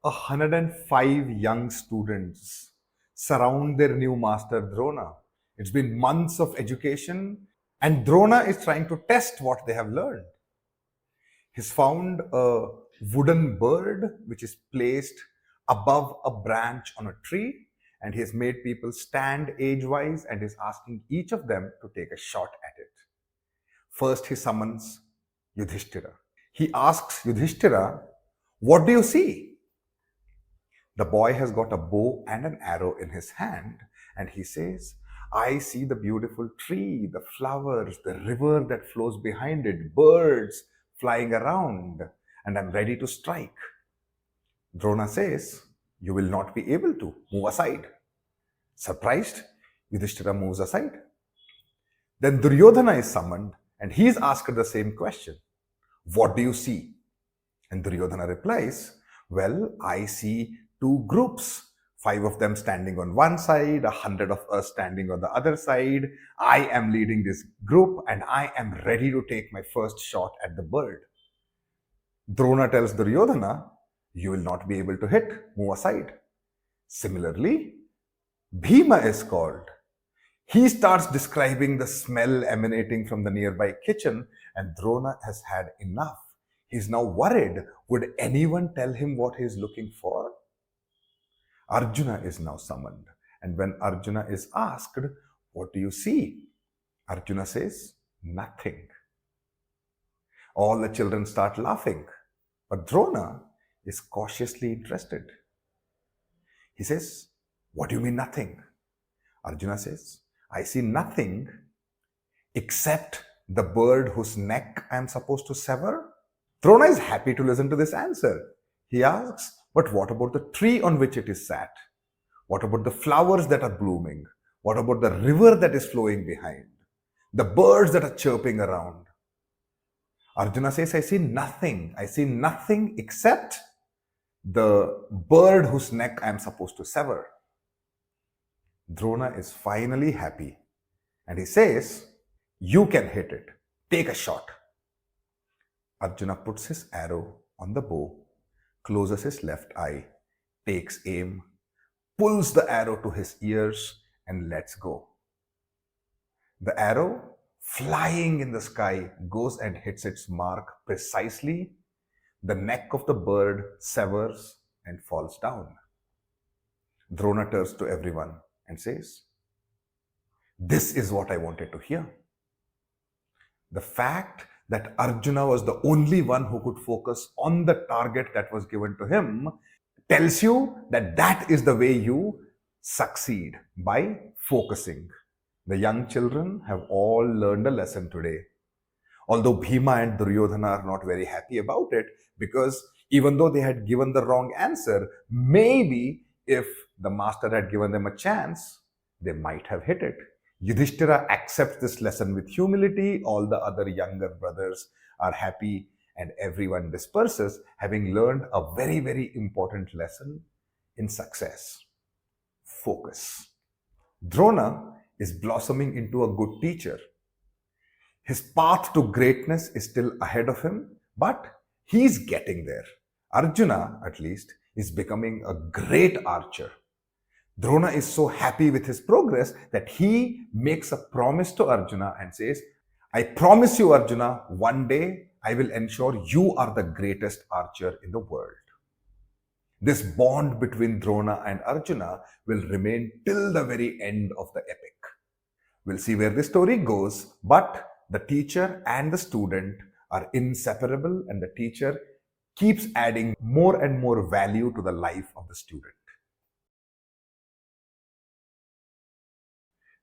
105 young students surround their new master Drona. It's been months of education, and Drona is trying to test what they have learned. He's found a wooden bird which is placed above a branch on a tree, and he has made people stand age wise and is asking each of them to take a shot at it. First, he summons Yudhishthira. He asks Yudhishthira, "What do you see?" The boy has got a bow and an arrow in his hand, and he says, "I see the beautiful tree, the flowers, the river that flows behind it, birds flying around, and I'm ready to strike." Drona says, "You will not be able to. Move aside." Surprised, Yudhishthira moves aside. Then Duryodhana is summoned, and he is asked the same question. "What do you see?" And Duryodhana replies, "Well, I see two groups, 5 of them standing on one side, 100 of us standing on the other side. I am leading this group and I am ready to take my first shot at the bird." Drona tells Duryodhana, "You will not be able to hit, move aside." Similarly, Bhima is called. He starts describing the smell emanating from the nearby kitchen, and Drona has had enough. He's now worried. Would anyone tell him what he's looking for? Arjuna is now summoned, and when Arjuna is asked, "What do you see?" Arjuna says, "Nothing." All the children start laughing, but Drona is cautiously interested. He says, "What do you mean nothing?" Arjuna says, "I see nothing except the bird whose neck I am supposed to sever." Drona is happy to listen to this answer. He asks, "But what about the tree on which it is sat? What about the flowers that are blooming? What about the river that is flowing behind? The birds that are chirping around?" Arjuna says, "I see nothing. I see nothing except the bird whose neck I am supposed to sever." Drona is finally happy, and he says, "You can hit it. Take a shot." Arjuna puts his arrow on the bow, closes his left eye, takes aim, pulls the arrow to his ears, and lets go. The arrow, flying in the sky, goes and hits its mark precisely. The neck of the bird severs and falls down. Drona turns to everyone and says, "This is what I wanted to hear." The fact that Arjuna was the only one who could focus on the target that was given to him tells you that that is the way you succeed, by focusing. The young children have all learned a lesson today. Although Bhima and Duryodhana are not very happy about it, because even though they had given the wrong answer, maybe if the master had given them a chance, they might have hit it. Yudhishthira accepts this lesson with humility. All the other younger brothers are happy, and everyone disperses, having learned a very, very important lesson in success: focus. Drona is blossoming into a good teacher. His path to greatness is still ahead of him, but he's getting there. Arjuna, at least, is becoming a great archer. Drona is so happy with his progress that he makes a promise to Arjuna and says, "I promise you, Arjuna, one day I will ensure you are the greatest archer in the world." This bond between Drona and Arjuna will remain till the very end of the epic. We'll see where the story goes, but the teacher and the student are inseparable, and the teacher keeps adding more and more value to the life of the student.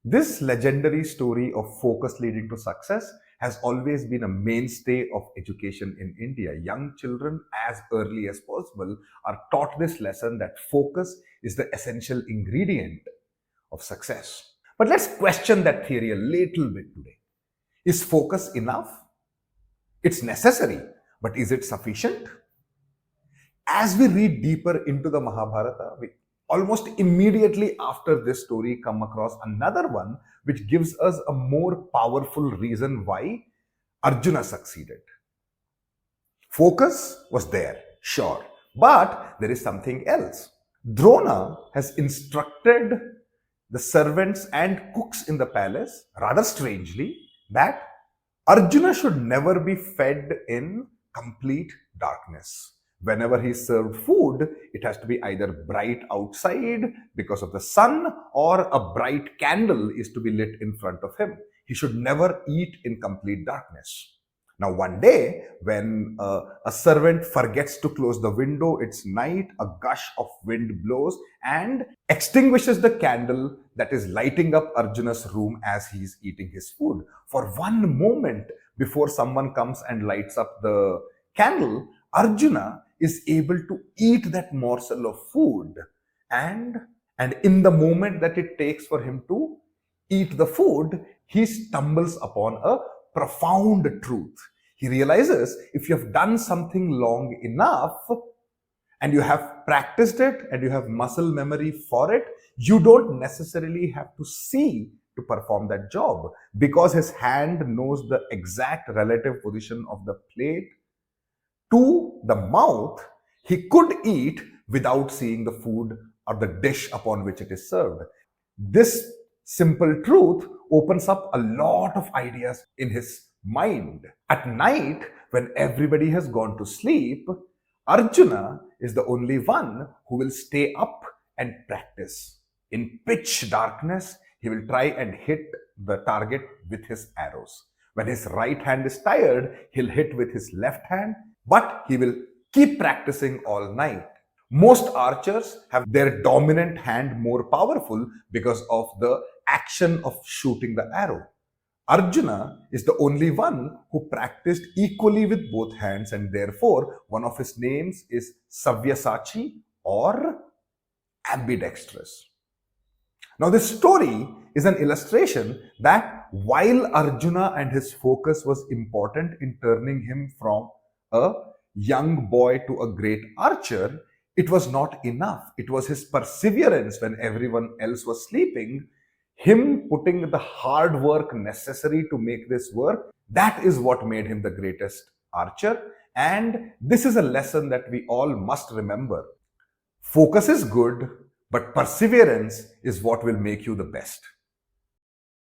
This legendary story of focus leading to success has always been a mainstay of education in India. Young children, as early as possible, are taught this lesson that focus is the essential ingredient of success. But let's question that theory a little bit today. Is focus enough? It's necessary, but is it sufficient? As we read deeper into the Mahabharata, we almost immediately after this story come across another one which gives us a more powerful reason why Arjuna succeeded. Focus was there, sure, But there is something else. Drona has instructed the servants and cooks in the palace, rather strangely, that Arjuna should never be fed in complete darkness. Whenever he served food, it has to be either bright outside because of the sun, or a bright candle is to be lit in front of him. He should never eat in complete darkness. Now, one day, when a servant forgets to close the window, it's night, a gush of wind blows and extinguishes the candle that is lighting up Arjuna's room as he's eating his food. For one moment, before someone comes and lights up the candle, Arjuna is able to eat that morsel of food. And in the moment that it takes for him to eat the food, he stumbles upon a profound truth. He realizes if you have done something long enough and you have practiced it and you have muscle memory for it, you don't necessarily have to see to perform that job, because his hand knows the exact relative position of the plate to the mouth. He could eat without seeing the food or the dish upon which it is served. This simple truth opens up a lot of ideas in his mind. At night, when everybody has gone to sleep, Arjuna is the only one who will stay up and practice. In pitch darkness, he will try and hit the target with his arrows. When his right hand is tired, he'll hit with his left hand, but he will keep practicing all night. Most archers have their dominant hand more powerful because of the action of shooting the arrow. Arjuna is the only one who practiced equally with both hands, and therefore one of his names is Savyasachi, or ambidextrous. Now, this story is an illustration that while Arjuna and his focus was important in turning him from a young boy to a great archer, it was not enough. It was his perseverance when everyone else was sleeping, him putting the hard work necessary to make this work. That is what made him the greatest archer. And this is a lesson that we all must remember. Focus is good, but perseverance is what will make you the best.